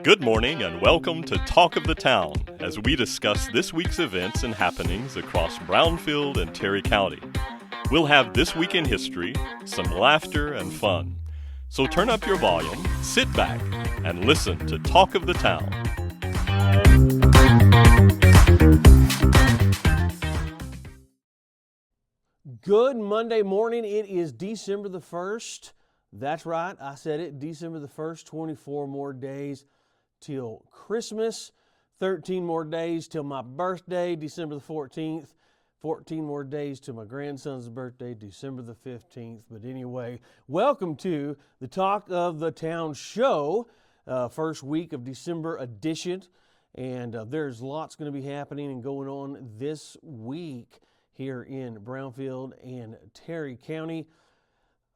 Good morning and welcome to Talk of the Town as we discuss this week's events and happenings across Brownfield and Terry County. We'll have This Week in History, some laughter and fun. So turn up your volume, sit back, and listen to Talk of the Town. Good Monday morning. It is December the 1st. That's right, I said it, December the 1st, 24 more days till Christmas, 13 more days till my birthday, December the 14th, 14 more days till my grandson's birthday, December the 15th. But anyway, welcome to the Talk of the Town show, first week of December edition. And there's lots going to be happening and going on this week here in Brownfield and Terry County.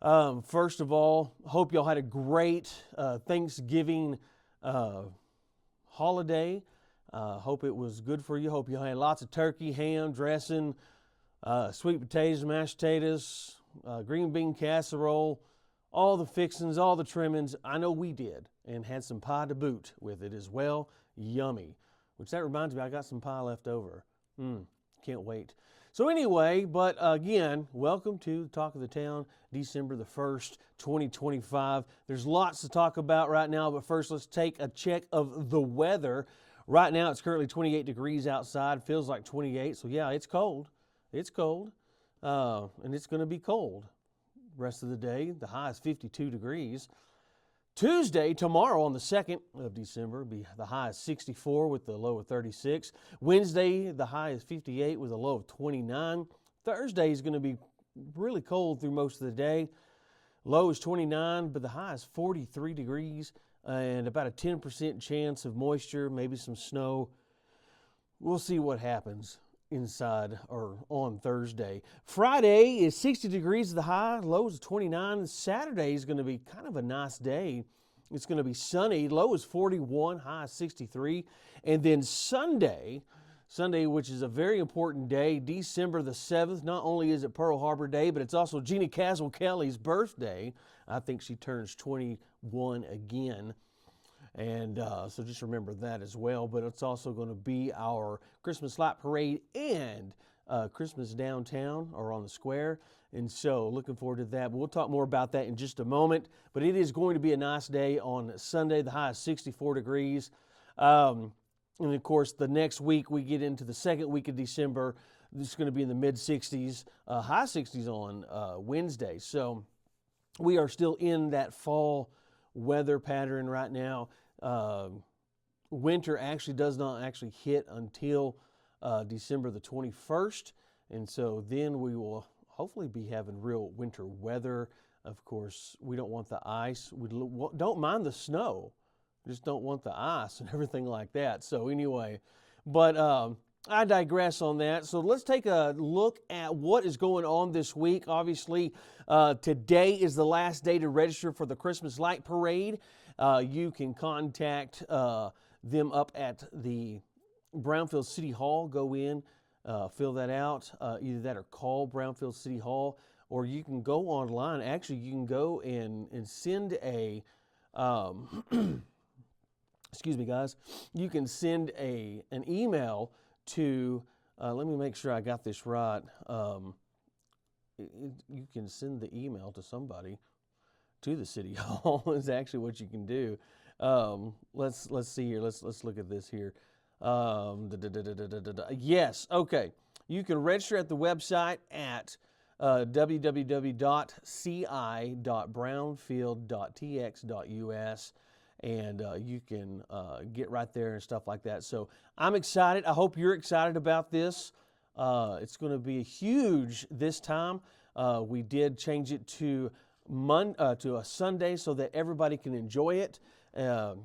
First of all, hope y'all had a great Thanksgiving holiday. Hope it was good for you. Hope you had lots of turkey, ham, dressing, sweet potatoes, mashed potatoes, green bean casserole, all the fixings, all the trimmings. I know we did, and had some pie to boot with it as well. Yummy. Which that reminds me, I got some pie left over. Can't wait. So anyway, but again, welcome to Talk of the Town, December the 1st, 2025. There's lots to talk about right now, but first let's take a check of the weather. Right now it's currently 28 degrees outside, feels like 28, so yeah, it's cold. It's cold, and it's going to be cold rest of the day. The high is 52 degrees. Tuesday, tomorrow on the 2nd of December, the high is 64 with the low of 36. Wednesday, the high is 58 with a low of 29. Thursday is going to be really cold through most of the day. Low is 29, but the high is 43 degrees and about a 10% chance of moisture, maybe some snow. We'll see what happens inside or on Thursday. Friday is 60 degrees the high, low is 29. Saturday is going to be kind of a nice day. It's going to be sunny, low is 41, high is 63. And then Sunday, which is a very important day, December the 7th, not only is it Pearl Harbor Day, but it's also Jeannie Caswell Kelly's birthday. I think she turns 21 again. And so just remember that as well. But it's also going to be our Christmas light parade and Christmas downtown or on the square. And so looking forward to that. But we'll talk more about that in just a moment. But it is going to be a nice day on Sunday. The high is 64 degrees. And of course, the next week we get into the second week of December. It's going to be in the mid-60s, high 60s on Wednesday. So we are still in that fall weather pattern right now. Winter actually does not actually hit until December the 21st, and so then we will hopefully be having real winter weather. Of course, we don't want the ice. We don't mind the snow, just don't want the ice and everything like that. So anyway, but I digress on that. So let's take a look at what is going on this week. Obviously, today is the last day to register for the Christmas Light Parade. You can contact them up at the Brownfield City Hall. Go in, fill that out, either that or call Brownfield City Hall, or you can go online. Actually, you can go and send a, excuse me guys, you can send an email to, let me make sure I got this right. You can send the email to somebody to the City Hall is actually what you can do. Let's see here. Let's look at this here. Yes, okay. You can register at the website at www.ci.brownfield.tx.us, and you can get right there and stuff like that. So I'm excited. I hope you're excited about this. It's going to be huge this time. We did change it to a Sunday so that everybody can enjoy it. And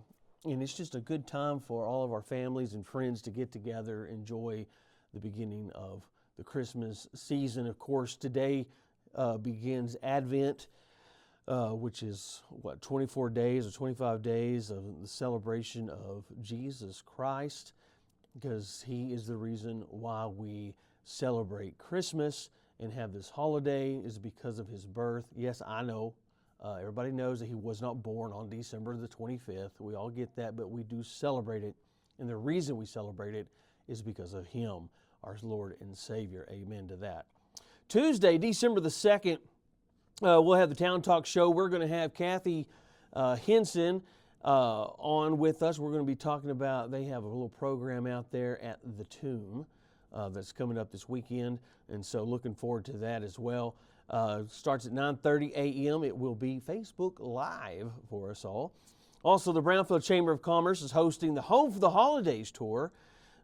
it's just a good time for all of our families and friends to get together, enjoy the beginning of the Christmas season. Of course, today begins Advent, which is, 24 days or 25 days of the celebration of Jesus Christ, because he is the reason why we celebrate Christmas and have this holiday is because of his birth. Yes, I know. Everybody knows that he was not born on December the 25th. We all get that, but we do celebrate it. And the reason we celebrate it is because of him, our Lord and Savior. Amen to that. Tuesday, December the 2nd, we'll have the Town Talk show. We're going to have Kathy Henson on with us. We're going to be talking about, they have a little program out there at the Tomb that's coming up this weekend, and so looking forward to that as well. Starts at 9:30 a.m. It will be Facebook Live for us all. Also, the Brownfield Chamber of Commerce is hosting the Home for the Holidays tour.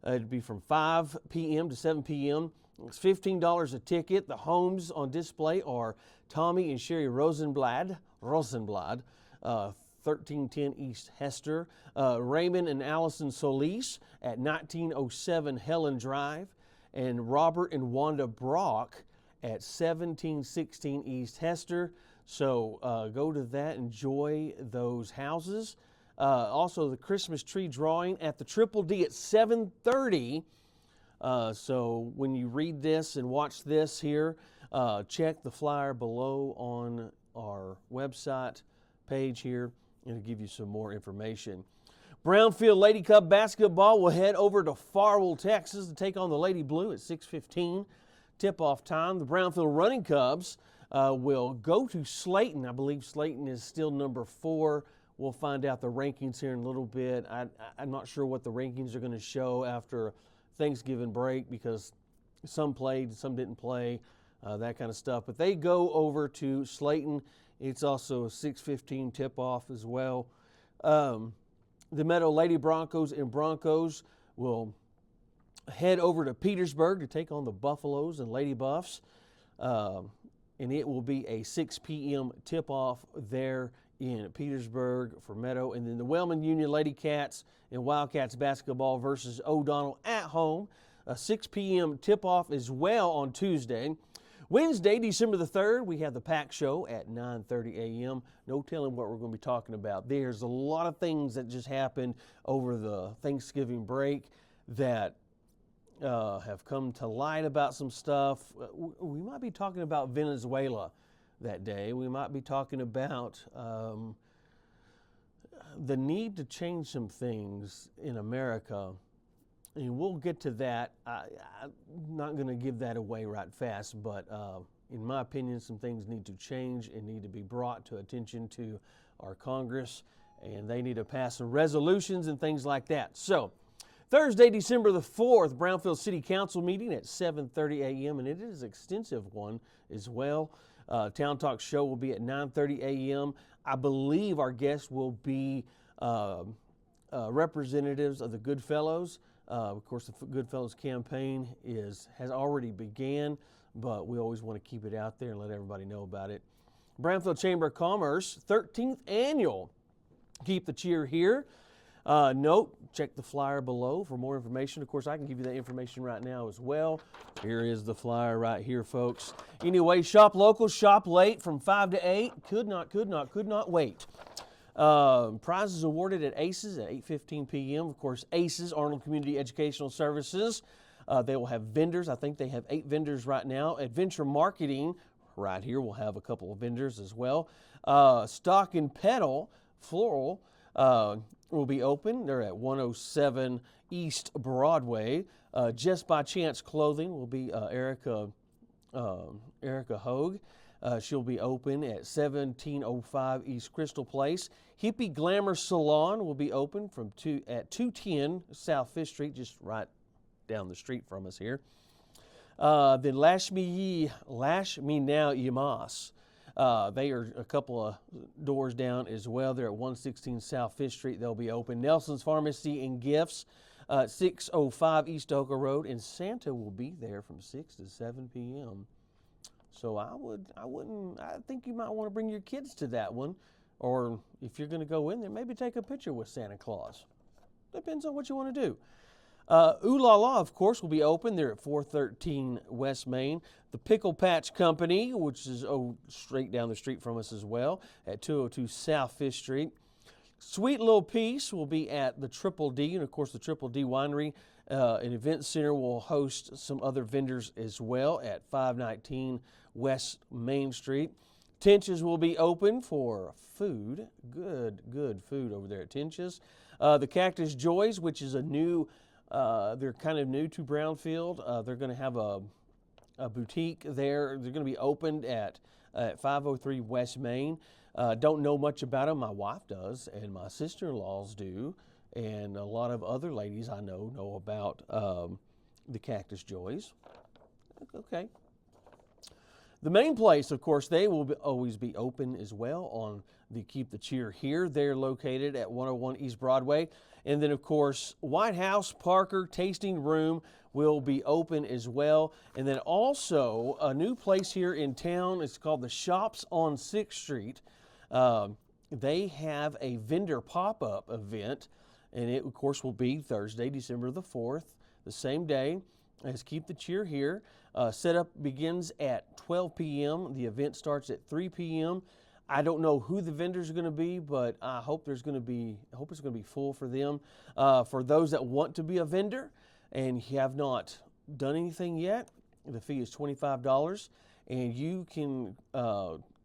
It'll be from 5 p.m. to 7 p.m. It's $15 a ticket. The homes on display are Tommy and Sherry Rosenblad, 1310 East Hester, Raymond and Allison Solis at 1907 Helen Drive, and Robert and Wanda Brock at 1716 East Hester. So go to that, enjoy those houses. Also, the Christmas tree drawing at the Triple D at 7:30. So when you read this and watch this here, check the flyer below on our website page here, and it'll give you some more information. Brownfield Lady Cub basketball will head over to Farwell, Texas to take on the Lady Blue at 6:15. Tip-off time. The Brownfield Running Cubs will go to Slayton. I believe Slayton is still number 4. We'll find out the rankings here in a little bit. I'm not sure what the rankings are going to show after Thanksgiving break because some played, some didn't play, that kind of stuff. But they go over to Slayton. It's also a 6:15 tip-off as well. The Meadow Lady Broncos and Broncos will head over to Petersburg to take on the Buffaloes and Lady Buffs. And it will be a 6 p.m. tip-off there in Petersburg for Meadow. And then the Wellman Union Lady Cats and Wildcats basketball versus O'Donnell at home. A 6 p.m. tip-off as well on Tuesday. Wednesday, December the 3rd, we have the Pack Show at 9:30 a.m. No telling what we're going to be talking about. There's a lot of things that just happened over the Thanksgiving break that have come to light about some stuff. We might be talking about Venezuela that day. We might be talking about the need to change some things in America. And we'll get to that. I'm not going to give that away right fast, but in my opinion, some things need to change and need to be brought to attention to our Congress, and they need to pass some resolutions and things like that. So, Thursday, December the 4th, Brownfield City Council meeting at 7:30 a.m., and it is an extensive one as well. Town Talk show will be at 9:30 a.m. I believe our guests will be representatives of the Goodfellows. Of course, the Goodfellows campaign has already began, but we always want to keep it out there and let everybody know about it. Brownfield Chamber of Commerce, 13th annual. Keep the cheer here. Note, check the flyer below for more information. Of course, I can give you that information right now as well. Here is the flyer right here, folks. Anyway, shop local, shop late from 5 to 8. Could not wait. Prizes awarded at ACES at 8:15 p.m. Of course, ACES, Arnold Community Educational Services. They will have vendors. I think they have 8 vendors right now. Adventure Marketing, right here, will have a couple of vendors as well. Stock and Pedal, Floral, will be open. They're at 107 East Broadway. Just by Chance Clothing will be Erica Hogue. She'll be open at 1705 East Crystal Place. Hippie Glamour Salon will be open at 210 South Fifth Street, just right down the street from us here. Then Lash Me Now Yamas. They are a couple of doors down as well. They're at 116 South Fifth Street. They'll be open. Nelson's Pharmacy and Gifts, 605 East Oka Road, and Santa will be there from 6 to 7 p.m. So I think you might want to bring your kids to that one, or if you're going to go in there, maybe take a picture with Santa Claus. Depends on what you want to do. Ooh La La, of course, will be open. They're at 413 West Main. The Pickle Patch Company, which is straight down the street from us as well, at 202 South Fifth Street. Sweet Little Piece will be at the Triple D, and of course the Triple D Winery and Event Center will host some other vendors as well at 519 West Main Street. Tenches will be open for food. Good food over there at Tenches. The Cactus Joys, which is a new, they're kind of new to Brownfield. They're going to have a boutique there. They're going to be opened at 503 West Main. Don't know much about them. My wife does, and my sister-in-laws do, and a lot of other ladies I know about the Cactus Joys. Okay. The main place, of course, they will always be open as well on the Keep the Cheer Here. They're located at 101 East Broadway. And then, of course, White House Parker Tasting Room will be open as well. And then also a new place here in town. It's called the Shops on 6th Street. They have a vendor pop-up event, and it, of course, will be Thursday, December the 4th, the same day as Keep the Cheer Here. Setup begins at 12 p.m. The event starts at 3 p.m. I don't know who the vendors are going to be, but I hope it's going to be full for them. For those that want to be a vendor and have not done anything yet, the fee is $25, and you can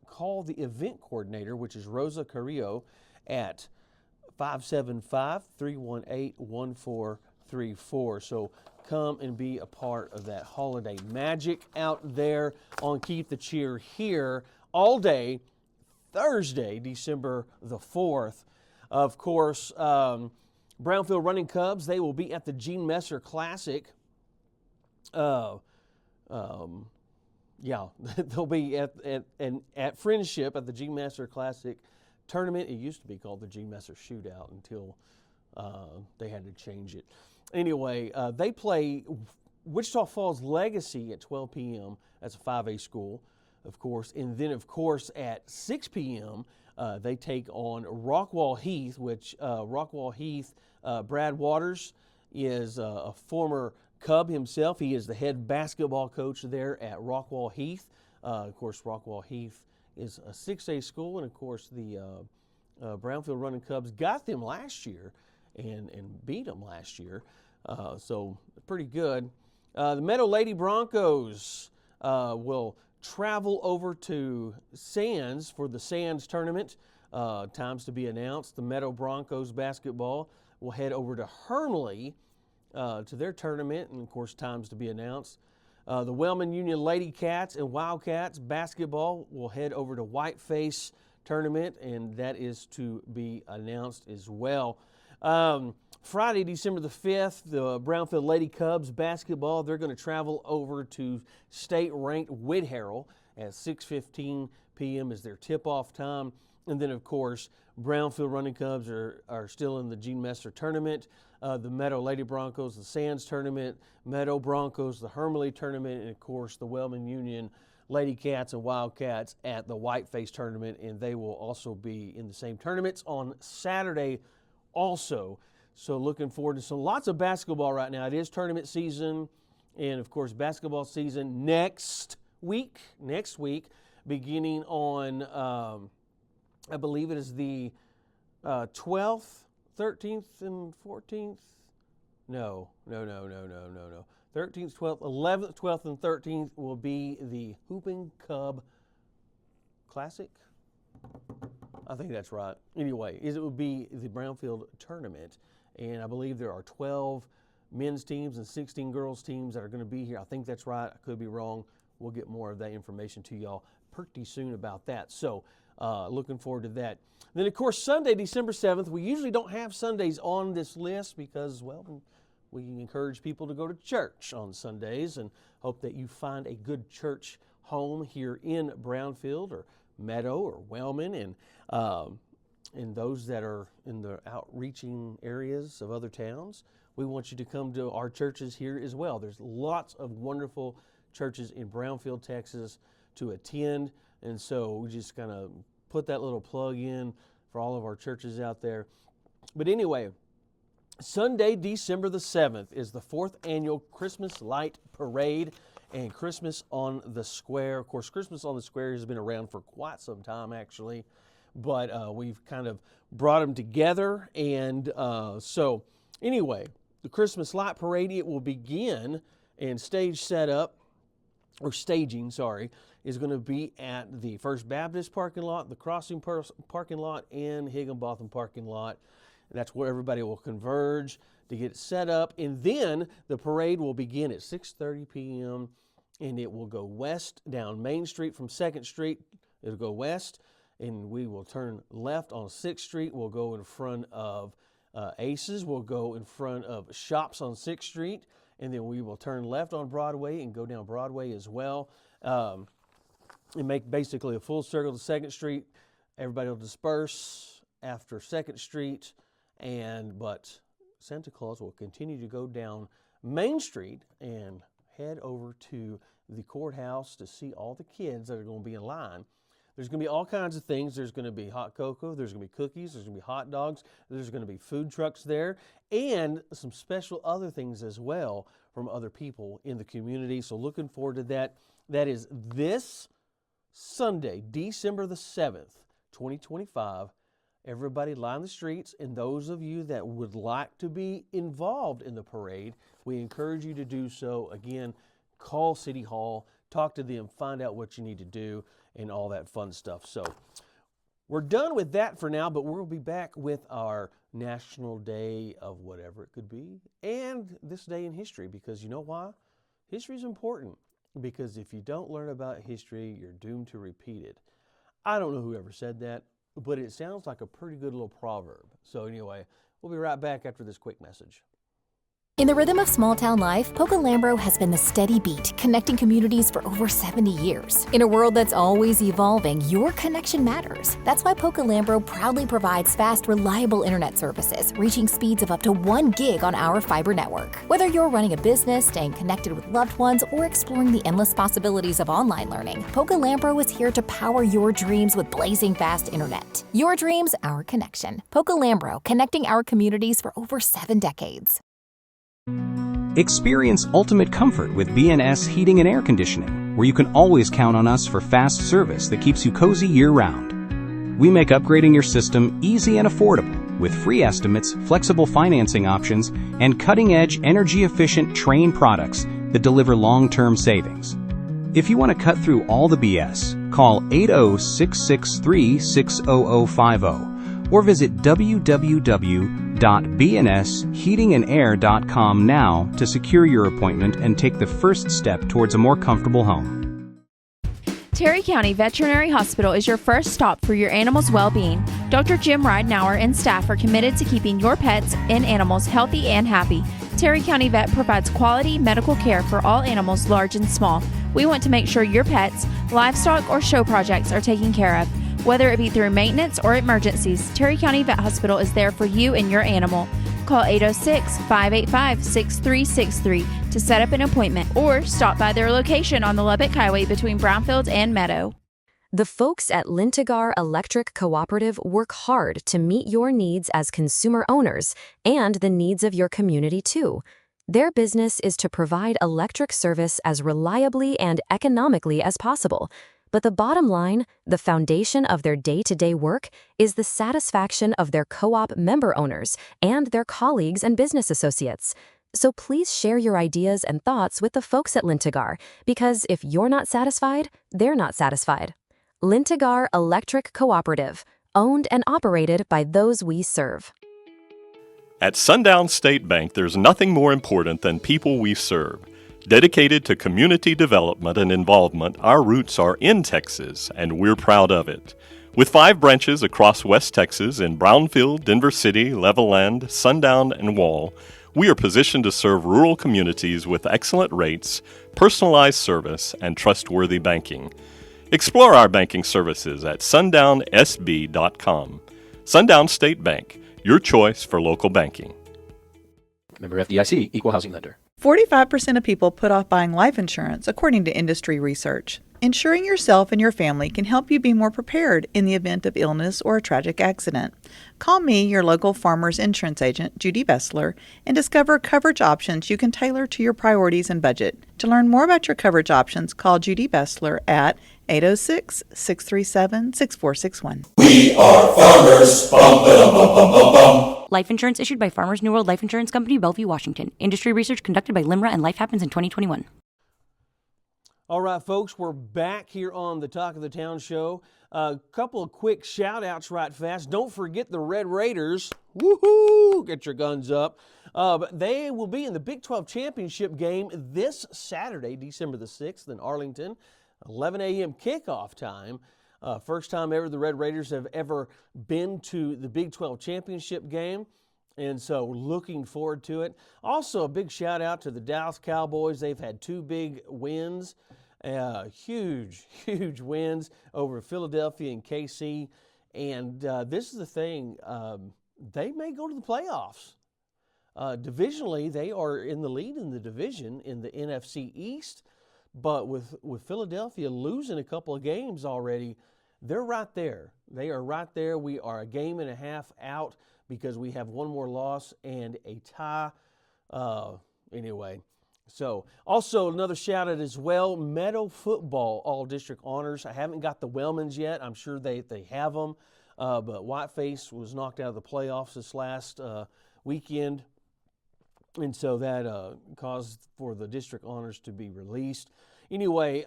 call the event coordinator, which is Rosa Carrillo, at 575-318-1434. So come and be a part of that holiday magic out there on Keep the Cheer Here all day, Thursday, December the 4th. Of course, Brownfield Running Cubs, they will be at the Gene Messer Classic. They'll be at Friendship at the Gene Messer Classic tournament. It used to be called the Gene Messer Shootout until they had to change it. Anyway, they play Wichita Falls Legacy at 12 p.m. That's a 5A school, of course. And then, of course, at 6 p.m., they take on Rockwall Heath, which Rockwall Heath, Brad Waters is a former Cub himself. He is the head basketball coach there at Rockwall Heath. Of course, Rockwall Heath is a 6A school, and, of course, the Brownfield Running Cubs got them last year and beat them last year. So pretty good. The Meadow Lady Broncos will travel over to Sands for the Sands tournament. Times to be announced. The Meadow Broncos basketball will head over to Hermley to their tournament, and of course times to be announced. The Wellman Union Lady Cats and Wildcats basketball will head over to Whiteface tournament, and that is to be announced as well. Friday, December the 5th, the Brownfield Lady Cubs basketball, they're going to travel over to state-ranked Whit Harrell at 6:15 p.m. is their tip-off time. And then, of course, Brownfield Running Cubs are still in the Gene Messer tournament. The Meadow Lady Broncos, the Sands tournament, Meadow Broncos, the Hermley tournament, and, of course, the Wellman Union Lady Cats and Wildcats at the Whiteface tournament, and they will also be in the same tournaments on Saturday also. So looking forward to lots of basketball right now. It is tournament season, and of course basketball season next week, beginning on, I believe it is the 12th, 13th, and 14th. No. 13th, 12th, 11th, 12th, and 13th will be the Hooping Cub Classic. I think that's right. Anyway, it will be the Brownfield tournament, and I believe there are 12 men's teams and 16 girls teams that are going to be here. I think that's right. I could be wrong. We'll get more of that information to y'all pretty soon about that. So looking forward to that. Then, of course, Sunday, December 7th, we usually don't have Sundays on this list because, well, we encourage people to go to church on Sundays and hope that you find a good church home here in Brownfield or Meadow or Wellman, and those that are in the outreaching areas of other towns. We want you to come to our churches here as well. There's lots of wonderful churches in Brownfield, Texas to attend, and so we just kind of put that little plug in for all of our churches out there. But anyway, Sunday, December the 7th is the 4th annual Christmas Light Parade and Christmas on the Square. Of course, Christmas on the Square has been around for quite some time, actually, but we've kind of brought them together. And so anyway, the Christmas Light Parade, it will begin and staging, is going to be at the First Baptist parking lot, the Crossing parking lot, and Higginbotham parking lot. And that's where everybody will converge to get it set up. And then the parade will begin at 6:30 p.m. and it will go west down Main Street from 2nd Street. It'll go west, and we will turn left on 6th Street. We'll go in front of Aces. We'll go in front of Shops on 6th Street, and then we will turn left on Broadway and go down Broadway as well. And make basically a full circle to 2nd Street. Everybody will disperse after 2nd Street, but Santa Claus will continue to go down Main Street and head over to the courthouse to see all the kids that are going to be in line. There's going to be all kinds of things. There's going to be hot cocoa, there's going to be cookies, there's going to be hot dogs, there's going to be food trucks there, and some special other things as well from other people in the community. So looking forward to that. That is this Sunday, December the 7th, 2025. Everybody line the streets, and those of you that would like to be involved in the parade, we encourage you to do so. Again, call City Hall, talk to them, find out what you need to do, and all that fun stuff. So we're done with that for now, but we'll be back with our National Day of whatever it could be, and this day in history, because you know why? History is important, because if you don't learn about history, you're doomed to repeat it. I don't know who ever said that, but it sounds like a pretty good little proverb. So anyway, we'll be right back after this quick message. In the rhythm of small-town life, Poca Lambro has been the steady beat, connecting communities for over 70 years. In a world that's always evolving, your connection matters. That's why Poca Lambro proudly provides fast, reliable internet services, reaching speeds of up to 1 gig on our fiber network. Whether you're running a business, staying connected with loved ones, or exploring the endless possibilities of online learning, Poca Lambro is here to power your dreams with blazing fast internet. Your dreams, our connection. Poca Lambro, connecting our communities for over 7 decades. Experience ultimate comfort with B&S Heating and Air Conditioning, where you can always count on us for fast service that keeps you cozy year-round. We make upgrading your system easy and affordable with free estimates, flexible financing options, and cutting-edge, energy-efficient Trane products that deliver long-term savings. If you want to cut through all the BS, call 80663-60050 or visit www.bnsheatingandair.com now to secure your appointment and take the first step towards a more comfortable home. Terry County Veterinary Hospital is your first stop for your animal's well-being. Dr. Jim Ridenauer and staff are committed to keeping your pets and animals healthy and happy. Terry County Vet provides quality medical care for all animals, large and small. We want to make sure your pets, livestock, or show projects are taken care of. Whether it be through maintenance or emergencies, Terry County Vet Hospital is there for you and your animal. Call 806-585-6363 to set up an appointment or stop by their location on the Lubbock Highway between Brownfield and Meadow. The folks at Lintigar Electric Cooperative work hard to meet your needs as consumer owners and the needs of your community too. Their business is to provide electric service as reliably and economically as possible. But the bottom line, the foundation of their day-to-day work, is the satisfaction of their co-op member owners and their colleagues and business associates. So please share your ideas and thoughts with the folks at Lintigar, because if you're not satisfied, they're not satisfied. Lintigar Electric Cooperative, owned and operated by those we serve. At Sundown State Bank, there's nothing more important than people we serve. Dedicated to community development and involvement, our roots are in Texas, and we're proud of it. With 5 branches across West Texas in Brownfield, Denver City, Levelland, Sundown, and Wall, we are positioned to serve rural communities with excellent rates, personalized service, and trustworthy banking. Explore our banking services at sundownsb.com. Sundown State Bank, your choice for local banking. Member FDIC, Equal Housing Lender. 45% of people put off buying life insurance, according to industry research. Insuring yourself and your family can help you be more prepared in the event of illness or a tragic accident. Call me, your local Farmers Insurance agent, Judy Bessler, and discover coverage options you can tailor to your priorities and budget. To learn more about your coverage options, call Judy Bessler at 806-637-6461. We are farmers. Bum, ba-dum, bum, bum, bum, bum. Life insurance issued by Farmers New World Life Insurance Company, Bellevue, Washington. Industry research conducted by LIMRA and Life Happens in 2021. All right, folks, we're back here on the Talk of the Town show. A couple of quick shout-outs right fast. Don't forget the Red Raiders. Woohoo! Get your guns up. But they will be in the Big 12 Championship game this Saturday, December the 6th in Arlington, 11 a.m. kickoff time. First time ever the Red Raiders have ever been to the Big 12 Championship game. And so looking forward to it. Also, a big shout out to the Dallas Cowboys. They've had 2 big wins, huge wins over Philadelphia and KC. And this is the thing, they may go to the playoffs. Divisionally, they are in the lead in the division in the NFC East. But with Philadelphia losing a couple of games already, they're right there. They are right there. We are a game and a half out because we have one more loss and a tie. Anyway, so also another shout out as well, Meadow Football All-District Honors. I haven't got the Wellmans yet. I'm sure they have them. But Whiteface was knocked out of the playoffs this last weekend. And so that caused for the district honors to be released. Anyway,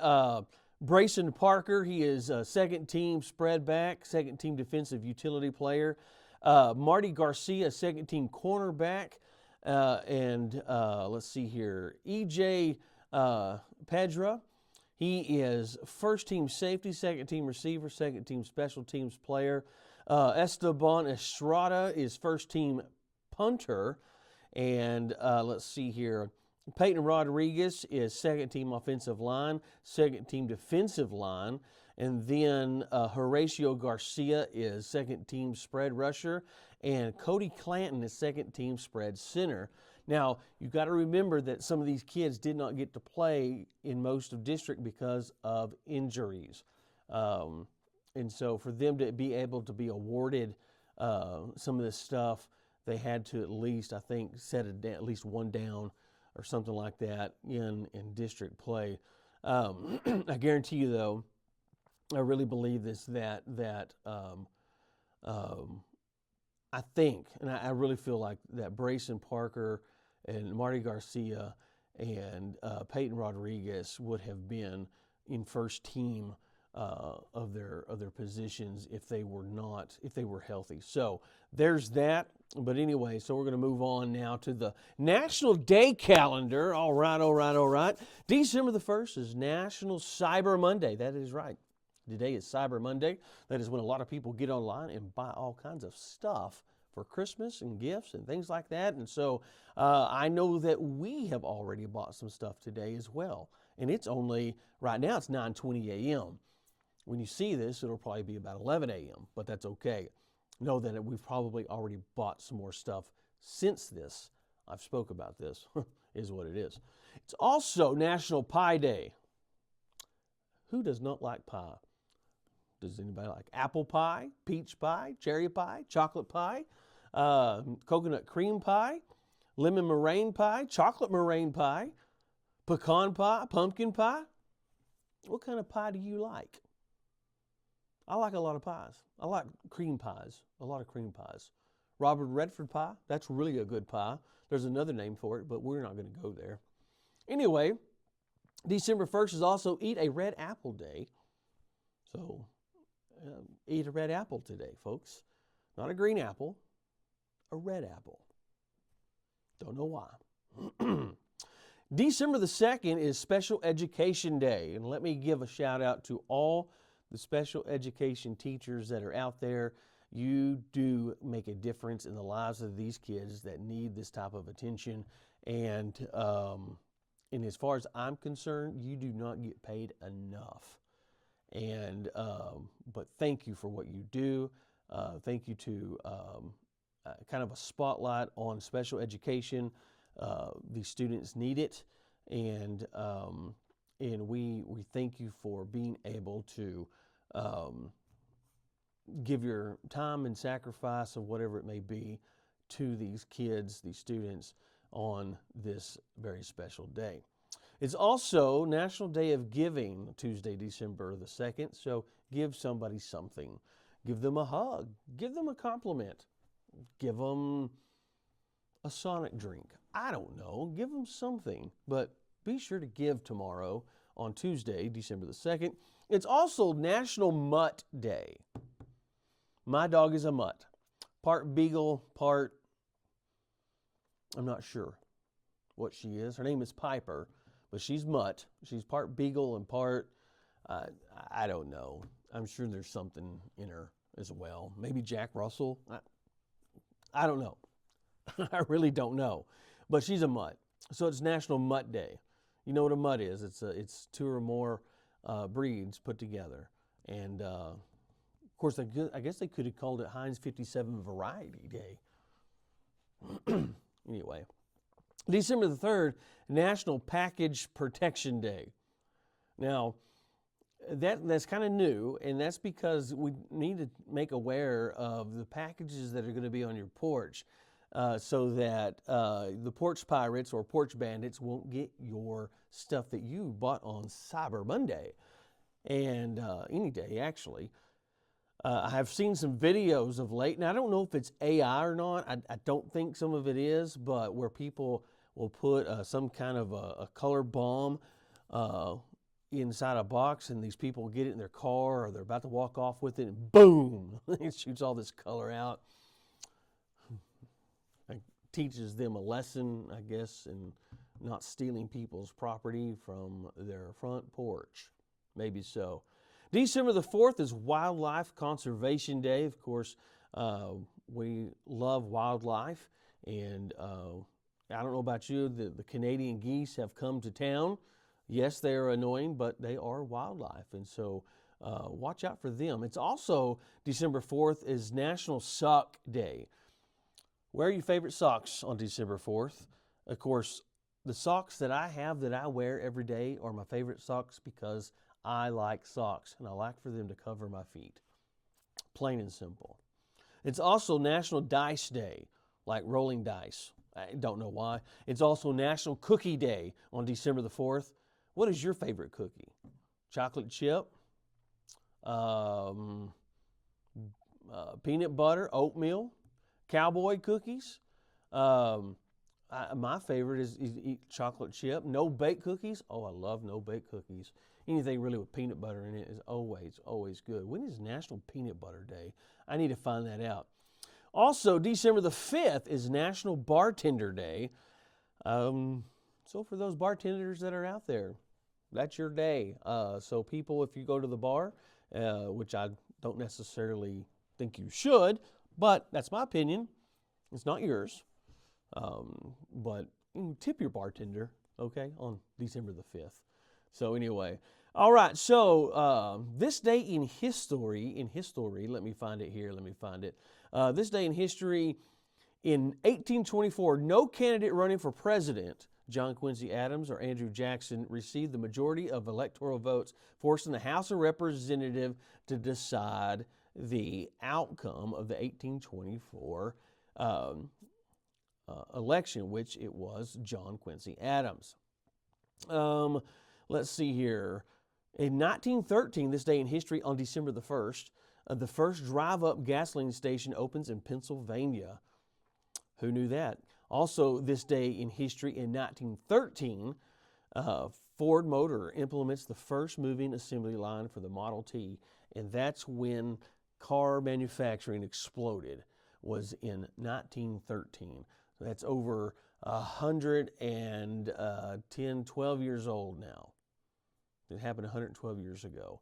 Brayson Parker, he is a second-team spread back, second-team defensive utility player. Marty Garcia, second-team cornerback. And let's see here, E.J. Pedra, he is first-team safety, second-team receiver, second-team special teams player. Esteban Estrada is first-team punter. And let's see here, Peyton Rodriguez is second-team offensive line, second-team defensive line. And then Horatio Garcia is second-team spread rusher. And Cody Clanton is second-team spread center. Now, you've got to remember that some of these kids did not get to play in most of district because of injuries. And so for them to be able to be awarded some of this stuff, they had to at least, I think, set it down, at least one down or something like that in district play. I guarantee you, though, I really believe this, that I think, and I really feel like that Brayson Parker and Marty Garcia and Peyton Rodriguez would have been in first team of their positions if they were healthy. So there's that. But anyway, so we're going to move on now to the National Day calendar. All right. December the 1st is National Cyber Monday. That is right. Today is Cyber Monday. That is when a lot of people get online and buy all kinds of stuff for Christmas and gifts and things like that. And so I know that we have already bought some stuff today as well. And it's only, right now it's 9:20 a.m. When you see this, it'll probably be about 11 a.m., but that's okay. Know that we've probably already bought some more stuff since this. I've spoke about this, is what it is. It's also National Pie Day. Who does not like pie? Does anybody like apple pie, peach pie, cherry pie, chocolate pie, coconut cream pie, lemon meringue pie, chocolate meringue pie, pecan pie, pumpkin pie? What kind of pie do you like? I like a lot of pies. I like cream pies, a lot of cream pies. Robert Redford pie, that's really a good pie. There's another name for it, but we're not going to go there. Anyway, December 1st is also Eat a Red Apple Day. So eat a red apple today, folks. Not a green apple, a red apple. Don't know why. December the 2nd is Special Education Day. And let me give a shout out to all the special education teachers that are out there. You do make a difference in the lives of these kids that need this type of attention. And as far as I'm concerned, you do not get paid enough. And but thank you for what you do. Thank you to kind of a spotlight on special education. These students need it, and we thank you for being able to give your time and sacrifice of whatever it may be to these kids, these students, on this very special day. It's also National Day of Giving, Tuesday, December the 2nd, so give somebody something. Give them a hug. Give them a compliment. Give them a Sonic drink. I don't know. Give them something, but be sure to give tomorrow on Tuesday, December the 2nd. It's also National Mutt Day. My dog is a mutt. Part beagle, part, I'm not sure what she is. Her name is Piper, but she's mutt. She's part beagle and part, I don't know. I'm sure there's something in her as well. Maybe Jack Russell. I don't know. I really don't know. But she's a mutt. So it's National Mutt Day. You know what a mutt is. It's two or more breeds put together. And, of course, I guess they could have called it Heinz 57 Variety Day. Anyway. December the 3rd, National Package Protection Day. Now, that's kind of new, and that's because we need to make aware of the packages that are going to be on your porch so that the porch pirates or porch bandits won't get your stuff that you bought on Cyber Monday and any day, actually. I have seen some videos of late, and I don't know if it's AI or not. I don't think some of it is, but where people will put some kind of a color bomb inside a box, and these people get it in their car, or they're about to walk off with it, and boom, it shoots all this color out. It teaches them a lesson, I guess, in not stealing people's property from their front porch. Maybe so. December the 4th is Wildlife Conservation Day. Of course, we love wildlife, and I don't know about you, the Canadian geese have come to town. Yes, they are annoying, but they are wildlife, and so watch out for them. It's also December 4th is National Sock Day. Wear your favorite socks on December 4th. Of course, the socks that I have that I wear every day are my favorite socks because I like socks, and I like for them to cover my feet. Plain and simple. It's also National Dice Day, like rolling dice. I don't know why. It's also National Cookie Day on December the 4th. What is your favorite cookie? Chocolate chip? Peanut butter? Oatmeal? Cowboy cookies? My favorite is chocolate chip. No-bake cookies? Oh, I love no-bake cookies. Anything really with peanut butter in it is always good. When is National Peanut Butter Day? I need to find that out. Also, December the 5th is National Bartender Day. So for those bartenders that are out there, that's your day. So people, if you go to the bar, which I don't necessarily think you should, but that's my opinion. It's not yours. But tip your bartender, okay, on December the 5th. So anyway, all right, so this day in history, let me find it here, this day in history, in 1824, no candidate running for president, John Quincy Adams or Andrew Jackson, received the majority of electoral votes, forcing the House of Representatives to decide the outcome of the 1824 election, which it was John Quincy Adams. Let's see here. In 1913, this day in history, on December the 1st, the first drive-up gasoline station opens in Pennsylvania. Who knew that? Also, this day in history, in 1913, Ford Motor implements the first moving assembly line for the Model T, and that's when car manufacturing exploded, was in 1913. So that's over 12 years old now. It happened 112 years ago.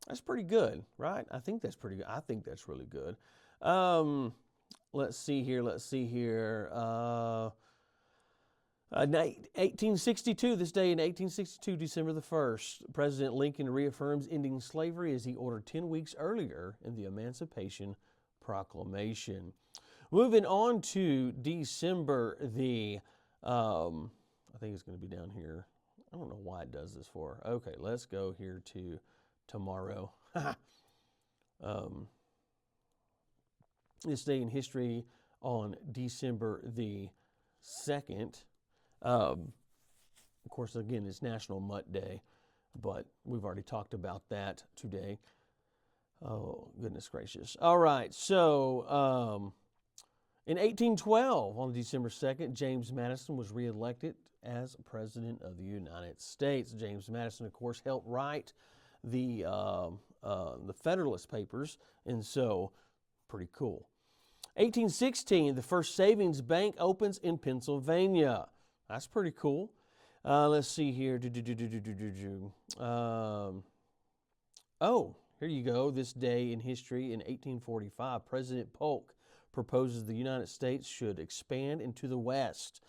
That's pretty good, right? I think that's pretty good. I think that's really good. Let's see here. 1862, this day in 1862, December the 1st, President Lincoln reaffirms ending slavery as he ordered 10 weeks earlier in the Emancipation Proclamation. Moving on to December the, I think it's going to be down here. I don't know why it does this for. Okay, let's go here to tomorrow. This day in history on December the 2nd. Of course, again, it's National Mutt Day, but we've already talked about that today. Oh, goodness gracious. All right, so In 1812, on December 2nd, James Madison was reelected as President of the United States. James Madison, of course, helped write the Federalist Papers, and so pretty cool. 1816, the first savings bank opens in Pennsylvania. That's pretty cool. Let's see here. Here you go. This day in history in 1845, President Polk proposes the United States should expand into the West.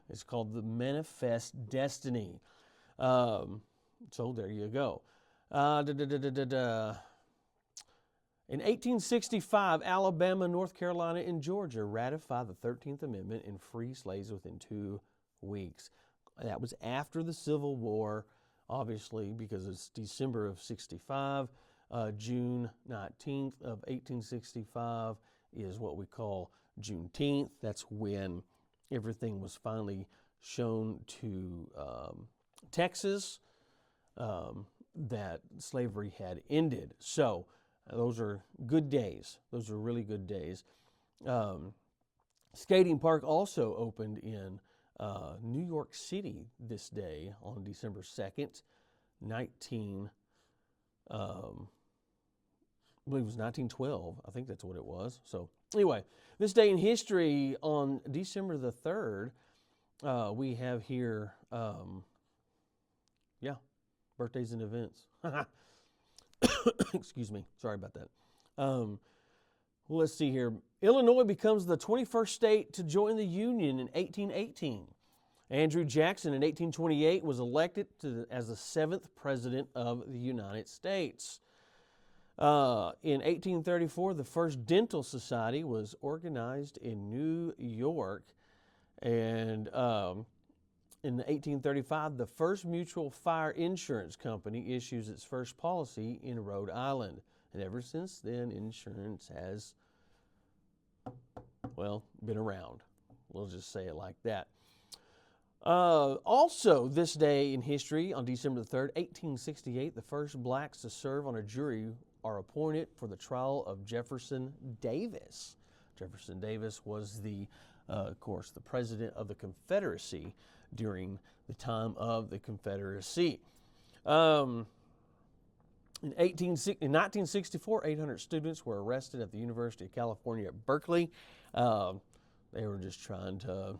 It's called the Manifest Destiny. So there you go. In 1865, Alabama, North Carolina, and Georgia ratified the 13th Amendment and free slaves within 2 weeks. That was after the Civil War, obviously, because it's December of 65. June 19th of 1865 is what we call Juneteenth. That's when everything was finally shown to Texas that slavery had ended. So those are good days. Those are really good days. Skating park also opened in New York City this day on December 2nd, I believe it was 1912. I think that's what it was. So anyway, this day in history on December the 3rd, we have here, birthdays and events. Excuse me. Sorry about that. Let's see here. Illinois becomes the 21st state to join the Union in 1818. Andrew Jackson in 1828 was elected as the 7th President of the United States. In 1834, the first dental society was organized in New York. And in 1835, the first mutual fire insurance company issues its first policy in Rhode Island. And ever since then, insurance has, been around. We'll just say it like that. Also, this day in history, on December the 3rd, 1868, the first blacks to serve on a jury are appointed for the trial of Jefferson Davis. Jefferson Davis was of course, the president of the Confederacy during the time of the Confederacy. In 1964, 800 students were arrested at the University of California at Berkeley. They were just trying to,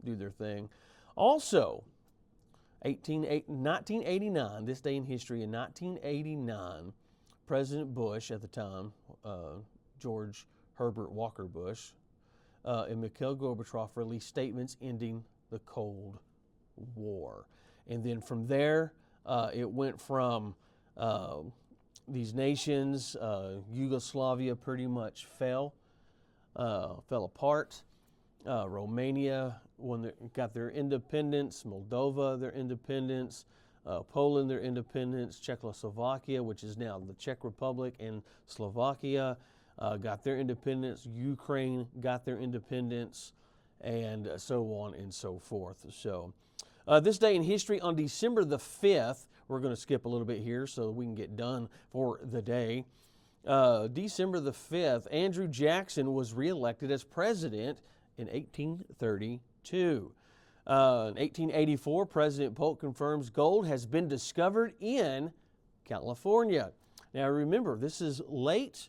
do their thing. Also, 1989, this day in history, in 1989, President Bush at the time, George Herbert Walker Bush, and Mikhail Gorbachev released statements ending the Cold War. And then from there, it went from these nations, Yugoslavia pretty much fell apart. Romania got their independence, Moldova their independence, Poland their independence, Czechoslovakia, which is now the Czech Republic, and Slovakia got their independence, Ukraine got their independence, and so on and so forth. So this day in history on December the 5th, we're going to skip a little bit here so we can get done for the day. December the 5th, Andrew Jackson was reelected as president in 1832. In 1884, President Polk confirms gold has been discovered in California. Now remember, this is late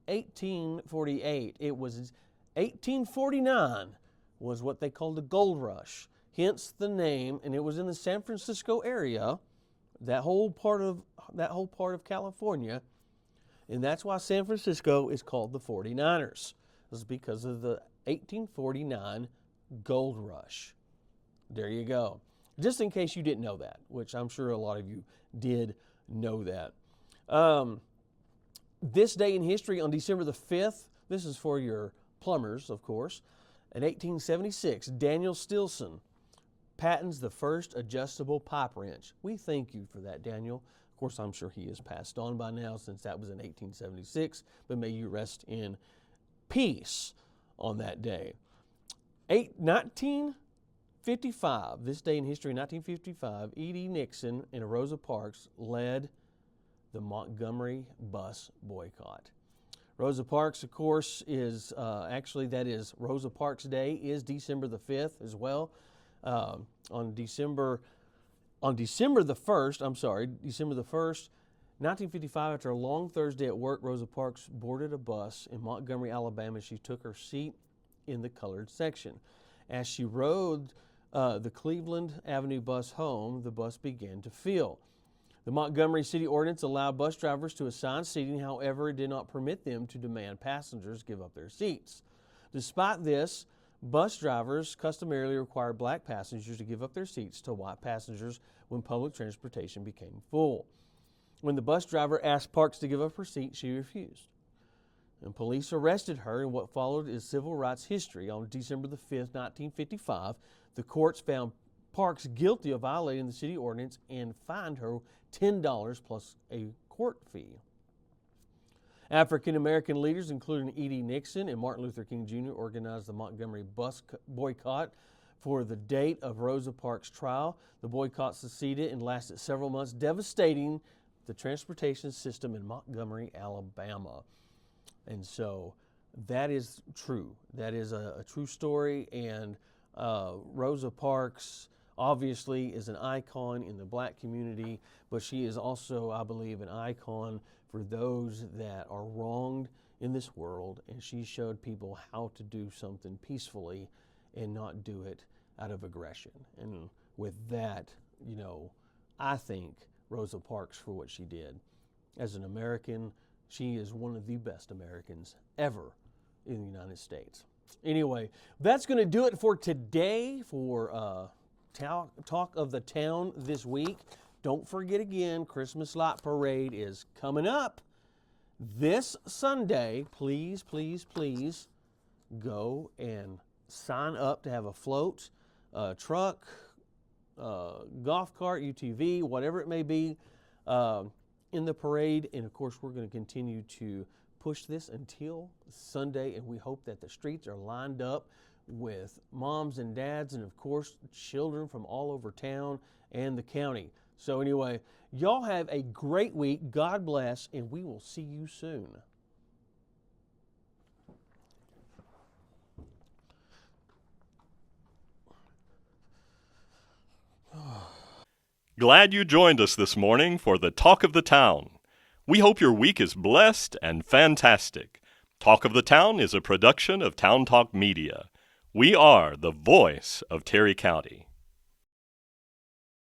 1848. It was 1849 was what they called the gold rush, hence the name, and it was in the San Francisco area, that whole part of California, and that's why San Francisco is called the 49ers. This is because of the 1849 gold rush. There you go. Just in case you didn't know that, which I'm sure a lot of you did know that. This day in history on December the 5th, this is for your plumbers, of course. In 1876, Daniel Stilson patents the first adjustable pipe wrench. We thank you for that, Daniel. Of course, I'm sure he has passed on by now since that was in 1876, but may you rest in peace on that day. 1955, this day in history, 1955, E.D. Nixon and Rosa Parks led the Montgomery bus boycott. Rosa Parks, of course, is that is Rosa Parks Day is December the 5th as well. On December the 1st, 1955, after a long Thursday at work, Rosa Parks boarded a bus in Montgomery, Alabama. She took her seat in the colored section. As she rode the Cleveland Avenue bus home, the bus began to fill. The Montgomery City Ordinance allowed bus drivers to assign seating, however, it did not permit them to demand passengers give up their seats. Despite this, bus drivers customarily required black passengers to give up their seats to white passengers when public transportation became full. When the bus driver asked Parks to give up her seat, she refused. And police arrested her in what followed is civil rights history. On December the 5th, 1955, the courts found Parks guilty of violating the city ordinance and fined her $10 plus a court fee. African American leaders, including E.D. Nixon and Martin Luther King Jr., organized the Montgomery bus boycott for the date of Rosa Parks' trial. The boycott succeeded and lasted several months, devastating the transportation system in Montgomery, Alabama. And so that is true. That is a true story, and Rosa Parks obviously is an icon in the black community, but she is also, I believe, an icon for those that are wronged in this world, and she showed people how to do something peacefully and not do it out of aggression. And with that, I thank Rosa Parks for what she did. As an American, she is one of the best Americans ever in the United States. Anyway, that's going to do it for today for Talk of the Town this week. Don't forget again, Christmas Light Parade is coming up this Sunday. Please, please, please go and sign up to have a float, truck, golf cart, UTV, whatever it may be, in the parade. And of course, we're going to continue to push this until Sunday, and we hope that the streets are lined up with moms and dads and of course children from all over town and the county. So anyway, y'all have a great week. God bless, and we will see you soon. Glad you joined us this morning for the Talk of the Town. We hope your week is blessed and fantastic. Talk of the Town is a production of Town Talk Media. We are the voice of Terry County.